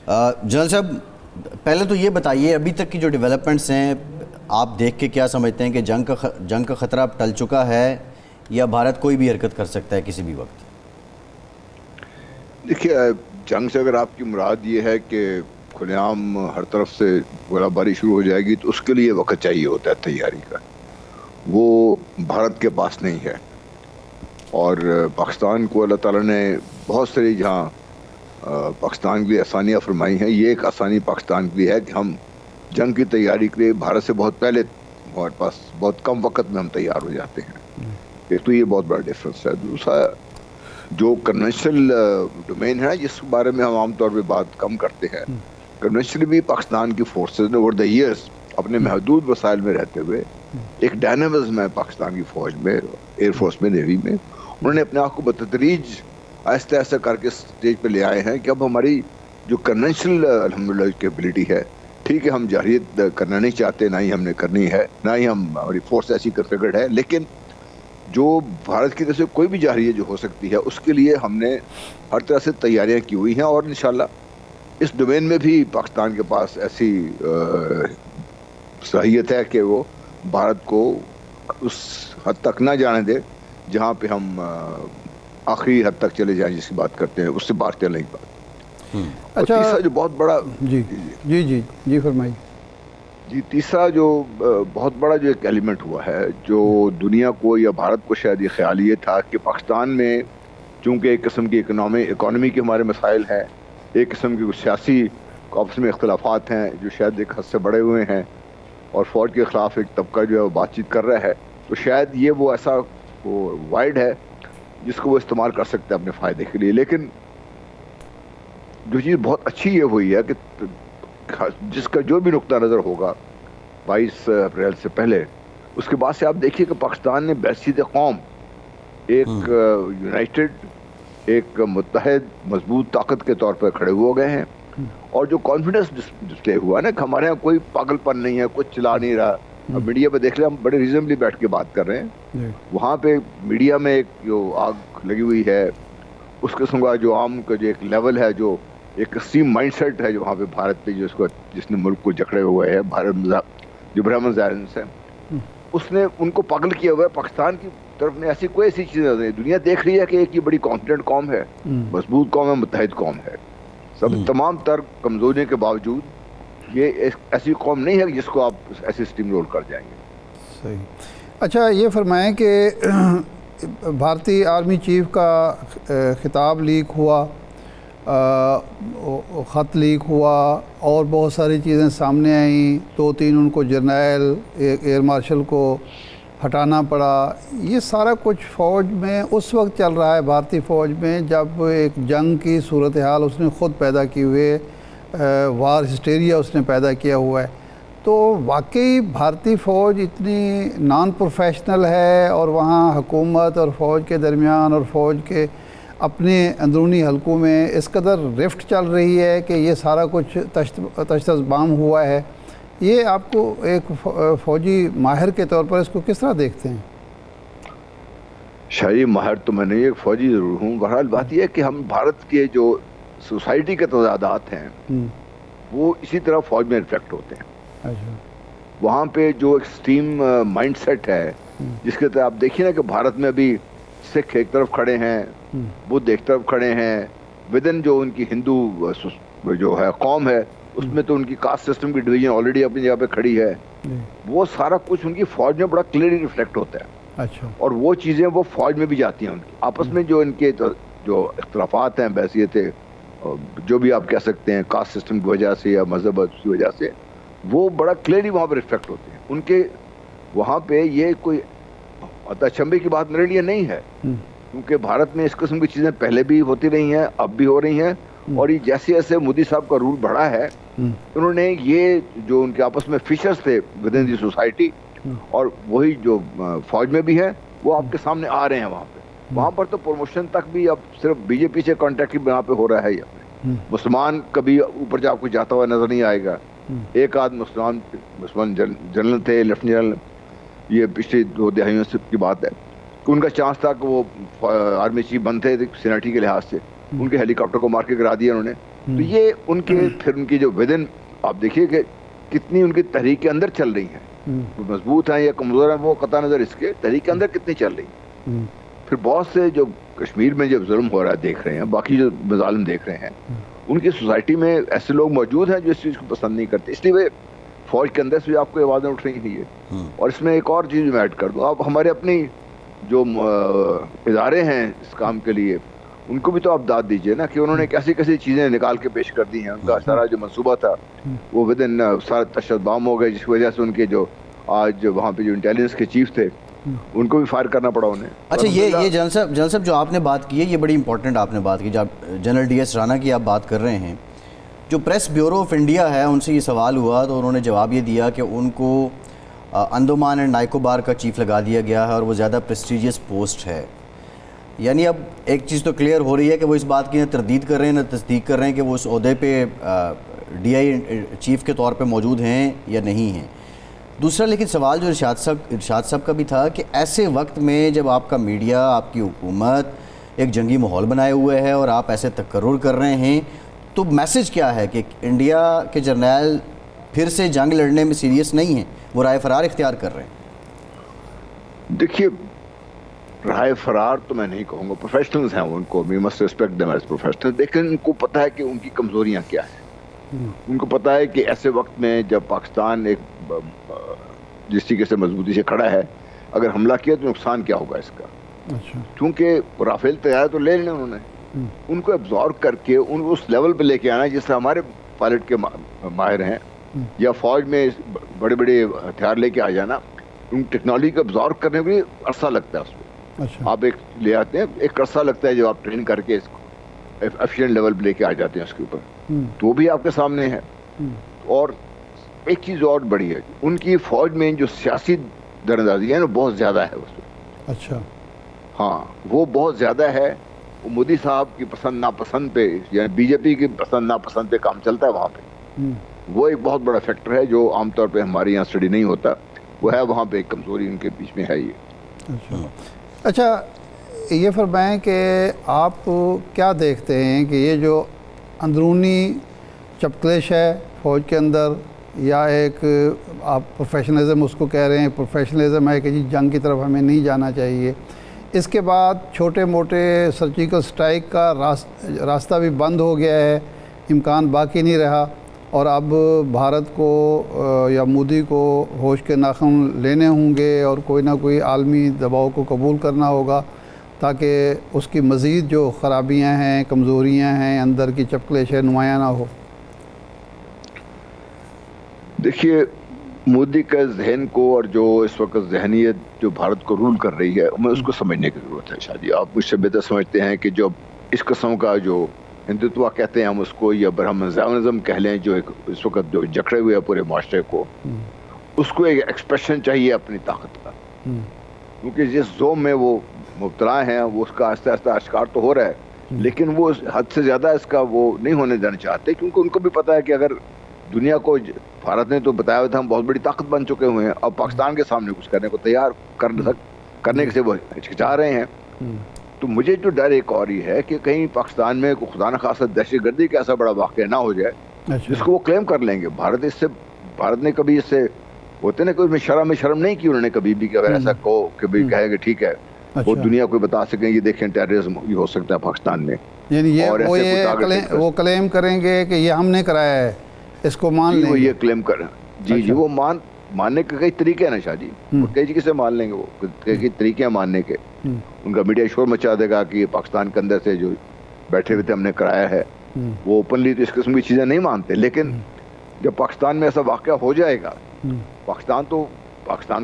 General صاحب پہلے تو یہ بتائیے ابھی تک کی جو ڈیولپمنٹس ہیں آپ دیکھ کے کیا سمجھتے ہیں کہ جنگ کا خطرہ اب ٹل چکا ہے یا بھارت کوئی بھی حرکت کر سکتا ہے کسی بھی وقت؟ دیکھیے، جنگ سے اگر آپ کی مراد یہ ہے کہ کھلے عام ہر طرف سے گولہ باری شروع ہو جائے گی تو اس کے لیے وقت چاہیے ہوتا ہے تیاری کا، وہ بھارت کے پاس نہیں ہے. اور پاکستان کو اللہ تعالیٰ نے بہت ساری جہاں پاکستان کے لیے آسانیاں فرمائی ہیں، یہ ایک آسانی پاکستان کے لیے ہے کہ ہم جنگ کی تیاری کے لیے بھارت سے بہت پہلے ہمارے پاس بہت کم وقت میں ہم تیار ہو جاتے ہیں. ایک تو یہ بہت بڑا ڈفرینس ہے. دوسرا جو کنونشنل ڈومین ہے جس کے بارے میں ہم عام طور پہ بات کم کرتے ہیں، کنونشنلی بھی پاکستان کی فورسز نے اوور دا ایئرس اپنے محدود وسائل میں رہتے ہوئے ایک ڈائنامزم ہے پاکستان کی فوج میں، ایئر فورس میں، نیوی میں. انہوں نے اپنے آپ کو بتدریج آہستہ آہستہ کر کے اسٹیج پہ لے آئے ہیں کہ اب ہماری جو کنونشنل الحمدللہ کیپبلٹی ہے، ٹھیک ہے ہم جارحیت کرنا نہیں چاہتے، نہ ہی ہم نے کرنی ہے، نہ ہی ہماری فورس ایسی کنفیگرڈ ہے، لیکن جو بھارت کی طرف سے کوئی بھی جارحیت جو ہو سکتی ہے اس کے لیے ہم نے ہر طرح سے تیاریاں کی ہوئی ہیں. اور انشاءاللہ اس ڈومین میں بھی پاکستان کے پاس ایسی صلاحیت ہے کہ وہ بھارت کو اس حد تک نہ جانے دے جہاں پہ ہم آخری حد تک چلے جائیں جس کی بات کرتے ہیں، اس سے باہر چلنے کی بات. اچھا، تیسرا جو بہت بڑا جی فرمائیے. جی، تیسرا جو بہت بڑا جو ایک ایلیمنٹ ہوا ہے جو دنیا کو یا بھارت کو شاید یہ خیال یہ تھا کہ پاکستان میں چونکہ ایک قسم کی اکانومی کے ہمارے مسائل ہیں، ایک قسم کی سیاسی آپس میں اختلافات ہیں جو شاید ایک حد سے بڑے ہوئے ہیں، اور فوج کے خلاف ایک طبقہ جو ہے وہ بات چیت کر رہا ہے، تو شاید یہ وہ ایسا وائڈ ہے جس کو وہ استعمال کر سکتے ہیں اپنے فائدے کے لیے. لیکن جو چیز بہت اچھی یہ ہوئی ہے کہ جس کا جو بھی نقطہ نظر ہوگا 22 اپریل سے پہلے، اس کے بعد سے آپ دیکھیے کہ پاکستان نے بحیثیت قوم ایک یونائٹڈ، ایک متحد مضبوط طاقت کے طور پر کھڑے ہو گئے ہیں. اور جو کانفیڈنس ڈسپلے ہوا نا کہ ہمارے یہاں کوئی پاگل پن نہیں ہے، کچھ چلا نہیں رہا. اب میڈیا پہ دیکھ لیں، ہم بڑے ریزنبلی بیٹھ کے بات کر رہے ہیں، وہاں پہ میڈیا میں ایک جو آگ لگی ہوئی ہے اس قسم کا جو عام کا جو ایک لیول ہے، جو ایک ایکسٹریم مائنڈ سیٹ ہے جو وہاں پہ بھارت پہ جس نے ملک کو جکڑے ہوئے ہے، جو برہمن زائرنس ہے، اس نے ان کو پاگل کیا ہوا ہے. پاکستان کی طرف نے ایسی کوئی ایسی چیز نہیں، دنیا دیکھ رہی ہے کہ ایک یہ بڑی کانفیڈنٹ قوم ہے، مضبوط قوم ہے، متحد قوم ہے. سب تمام تر کمزوریوں کے باوجود یہ ایسی قوم نہیں ہے جس کو آپ ایسے اسٹیم رول کر جائیں گے. صحیح. اچھا، یہ فرمائیں کہ بھارتی آرمی چیف کا خطاب لیک ہوا، خط لیک ہوا، اور بہت ساری چیزیں سامنے آئیں، 2-3 ان کو جرنیل، ایک ایئر مارشل کو ہٹانا پڑا. یہ سارا کچھ فوج میں اس وقت چل رہا ہے، بھارتی فوج میں، جب ایک جنگ کی صورتحال اس نے خود پیدا کی ہوئے، وار ہسٹیریا اس نے پیدا کیا ہوا ہے. تو واقعی بھارتی فوج اتنی نان پروفیشنل ہے، اور وہاں حکومت اور فوج کے درمیان اور فوج کے اپنے اندرونی حلقوں میں اس قدر رفٹ چل رہی ہے کہ یہ سارا کچھ تشت بام ہوا ہے. یہ آپ کو ایک فوجی ماہر کے طور پر اس کو کس طرح دیکھتے ہیں؟ شاہی ماہر تو میں نہیں، ایک فوجی ضرور ہوں. بہرحال بات یہ ہے کہ ہم بھارت کے جو سوسائٹی کے تضادات ہیں وہ اسی طرح فوج میں ریفلیکٹ ہوتے ہیں. وہاں پہ جو ایکسٹریم مائنڈ سیٹ ہے جس کے طرح آپ دیکھیے نا کہ بھارت میں ابھی سکھ ایک طرف کھڑے ہیں، بدھ ایک طرف کھڑے ہیں، ودن جو ان کی ہندو جو ہے قوم ہے اس میں تو ان کی کاسٹ سسٹم کی ڈویژن آلریڈی اپنی جگہ پہ کھڑی ہے. وہ سارا کچھ ان کی فوج میں بڑا کلیئرلی ریفلیکٹ ہوتا ہے. اور وہ چیزیں وہ فوج میں بھی جاتی ہیں. ان کی آپس میں جو ان کے جو اختلافات ہیں، بحیثیتیں، جو بھی آپ کہہ سکتے ہیں، کاسٹ سسٹم کی وجہ سے یا مذہب کی وجہ سے، وہ بڑا کلیئرلی وہاں پہ ریفلیکٹ ہوتے ہیں. ان کے وہاں پہ یہ کوئی اچنبھے کی بات میرے لیے نہیں ہے، کیونکہ بھارت میں اس قسم کی چیزیں پہلے بھی ہوتی رہی ہیں، اب بھی ہو رہی ہیں. اور یہ جیسے جیسے مودی صاحب کا رول بڑھا ہے، انہوں نے یہ جو ان کے آپس میں فیچرز تھے ود ان دی سوسائٹی، اور وہی جو فوج میں بھی ہے، وہ آپ کے سامنے آ رہے ہیں. وہاں پر تو پروموشن تک بھی اب صرف بی جے پی سے کانٹیکٹ کی بنا پہ ہو رہا ہے. مسلمان کبھی اوپر جا کو جاتا ہوا نظر نہیں آئے گا. ایک آدھ مسلمان جنرل تھے، لیفٹنٹ جنرل، یہ پچھلی 2 دہائیوں سے کی بات ہے کہ ان کا چانس تھا کہ وہ آرمی چیف بنتے تھے سینیٹری کے لحاظ سے. ان کے ہیلی کاپٹر کو مار کے گرا دیا انہوں نے. تو یہ ان کے پھر ان کی جو ودن آپ دیکھیے کہ کتنی ان کی تحریک کے اندر چل رہی ہیں، وہ مضبوط ہیں یا کمزور ہیں وہ قطع نظر اس کے تحریک کے اندر کتنی چل رہی ہیں. پھر بہت سے جو کشمیر میں جب ظلم ہو رہا ہے دیکھ رہے ہیں، باقی جو مظالم دیکھ رہے ہیں، ان کی سوسائٹی میں ایسے لوگ موجود ہیں جو اس چیز کو پسند نہیں کرتے، اس لیے وہ فوج کے اندر سے بھی آپ کو آوازیں اٹھ رہی ہیں. اور اس میں ایک اور چیز میں ایڈ کر دوں، آپ ہمارے اپنی جو ادارے ہیں اس کام کے لیے ان کو بھی تو آپ داد دیجئے نا کہ انہوں نے کیسی کیسی چیزیں نکال کے پیش کر دی ہیں. ان کا سارا جو منصوبہ تھا وہ ودن سارا تشدد بام ہو گئے، جس وجہ سے ان کے جو آج وہاں پہ جو انٹیلیجنس کے چیف تھے ان کو بھی فائر کرنا پڑا انہیں. اچھا یہ جنرل صاحب جو آپ نے بات کی ہے یہ بڑی امپورٹنٹ آپ نے بات کی، جب جنرل ڈی ایس رانا کی آپ بات کر رہے ہیں، جو پریس بیورو آف انڈیا ہے ان سے یہ سوال ہوا تو انہوں نے جواب یہ دیا کہ ان کو انڈمان اینڈ نائکوبار کا چیف لگا دیا گیا ہے اور وہ زیادہ پریسٹیجیس پوسٹ ہے. یعنی اب ایک چیز تو کلیئر ہو رہی ہے کہ وہ اس بات کی نہ تردید کر رہے ہیں نہ تصدیق کر رہے ہیں کہ وہ اس عہدے پہ ڈی آئی چیف کے طور پہ موجود ہیں یا نہیں ہیں. دوسرا لیکن سوال جو ارشاد صاحب کا بھی تھا کہ ایسے وقت میں جب آپ کا میڈیا، آپ کی حکومت ایک جنگی ماحول بنائے ہوئے ہے اور آپ ایسے تقرر کر رہے ہیں تو میسج کیا ہے کہ انڈیا کے جرنیل پھر سے جنگ لڑنے میں سیریس نہیں ہیں، وہ رائے فرار اختیار کر رہے ہیں؟ دیکھیے رائے فرار تو میں نہیں کہوں گا، پروفیشنلز ہیں ان کو we must respect them as professional, لیکن ان کو پتہ ہے کہ ان کی کمزوریاں کیا ہیں. ان کو پتہ ہے کہ ایسے وقت میں جب پاکستان ایک جس طریقے سے مضبوطی سے کھڑا ہے اگر حملہ کیا تو نقصان کیا ہوگا اس کا. کیونکہ رافیل تیار تو لے لیں انہوں نے، ان کو ایبزارب کر کے ان کو اس لیول پہ لے کے آنا جس سے ہمارے پائلٹ کے ماہر ہیں یا فوج میں بڑے بڑے ہتھیار لے کے آ جانا، ان ٹیکنالوجی کو ایبزارب کرنے میں بھی عرصہ لگتا ہے. اس میں آپ ایک لے آتے ہیں، ایک عرصہ لگتا ہے جب آپ ٹرین کر کے اس کو ایفیشینٹ لیول پہ لے کے آ جاتے ہیں اس کے اوپر، تو وہ بھی آپ کے سامنے ہے. اور ایک چیز اور بڑی ہے، ان کی فوج میں جو سیاسی دراندازی ہے نا بہت زیادہ ہے اس میں. اچھا ہاں وہ بہت زیادہ ہے. وہ مودی صاحب کی پسند ناپسند پہ یعنی بی جے پی کی پسند ناپسند پہ کام چلتا ہے وہاں پہ. وہ ایک بہت بڑا فیکٹر ہے جو عام طور پہ ہمارے یہاں اسٹڈی نہیں ہوتا، وہ ہے وہاں پہ ایک کمزوری ان کے بیچ میں ہے یہ. اچھا یہ فرمائیں کہ آپ کیا دیکھتے ہیں کہ یہ جو اندرونی چپکلش ہے فوج کے اندر یا ایک آپ پروفیشنلزم اس کو کہہ رہے ہیں، پروفیشنلزم ہے کہ جی جنگ کی طرف ہمیں نہیں جانا چاہیے، اس کے بعد چھوٹے موٹے سرجیکل سٹرائک کا راستہ بھی بند ہو گیا ہے، امکان باقی نہیں رہا، اور اب بھارت کو یا مودی کو ہوش کے ناخن لینے ہوں گے اور کوئی نہ کوئی عالمی دباؤ کو قبول کرنا ہوگا تاکہ اس کی مزید جو خرابیاں ہیں، کمزوریاں ہیں، اندر کی چپکلش ہے نمایاں نہ ہو. دیکھیے مودی کے ذہن کو اور جو اس وقت ذہنیت جو بھارت کو رول کر رہی ہے ہمیں اس کو سمجھنے کی ضرورت ہے. شاید آپ مجھ سے بہتر سمجھتے ہیں کہ جو اس قسم کا جو ہندوتوا کہتے ہیں ہم اس کو یا برہمنزم کہہ لیں جو اس وقت جو جکڑے ہوئے پورے معاشرے کو، اس کو ایک ایکسپریشن چاہیے اپنی طاقت کا. کیونکہ جس زوم میں وہ مبتلا ہیں وہ اس کا آہستہ آہستہ اشکار تو ہو رہا ہے، لیکن وہ حد سے زیادہ اس کا وہ نہیں ہونے دینا چاہتے، کیونکہ ان کو بھی پتہ ہے کہ اگر دنیا کو بھارت نے تو بتایا ہوا تھا ہم بہت بڑی طاقت بن چکے ہوئے ہیں، اب پاکستان کے سامنے کچھ کرنے کو تیار کرنے سے وہ ہچکچا رہے ہیں. تو مجھے جو ڈر ایک اور ہی ہے کہ کہیں پاکستان میں کوئی خدا نخواستہ دہشت گردی کا ایسا بڑا واقعہ نہ ہو جائے جس کو وہ کلیم کر لیں گے. بھارت نے کبھی اس سے ہوتے نا کوئی شرم نہیں کی انہوں نے کبھی بھی کہ اگر ایسا کہو کہ بھی کہے کہ ٹھیک ہے وہ دنیا کو بتا سکیں یہ دیکھیں ٹیررزم یہ ہو سکتا ہے پاکستان میں، یعنی وہ کلیم کریں گے کہ یہ ہم نے کرایا ہے، اس کو مان لیں گے. وہ یہ کلیم کریں جی وہ ماننے کے کئی طریقے ہیں نا شاہ جی، کئی چیزیں سے مان لیں گے، وہ کئی طریقے ہیں ماننے کے. ان کا میڈیا شور مچا دے گا کہ یہ پاکستان کے اندر سے جو بیٹھے ہوئے تھے ہم نے کرایا ہے. وہ اوپنلی تو اس قسم کی چیزیں نہیں مانتے، لیکن جب پاکستان میں ایسا واقعہ ہو جائے گا، پاکستان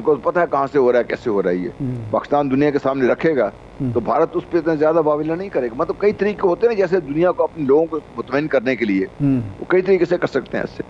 کو پتہ ہے کہاں سے ہو رہا ہے کیسے ہو رہا ہے، یہ پاکستان دنیا کے سامنے رکھے گا تو بھارت اس پہ اتنا زیادہ واویلا نہیں کرے گا. مطلب کئی طریقے ہوتے ہیں جیسے دنیا کو اپنے لوگوں کو مطمئن کرنے کے لیے وہ کئی طریقے سے کر سکتے ہیں اس سے.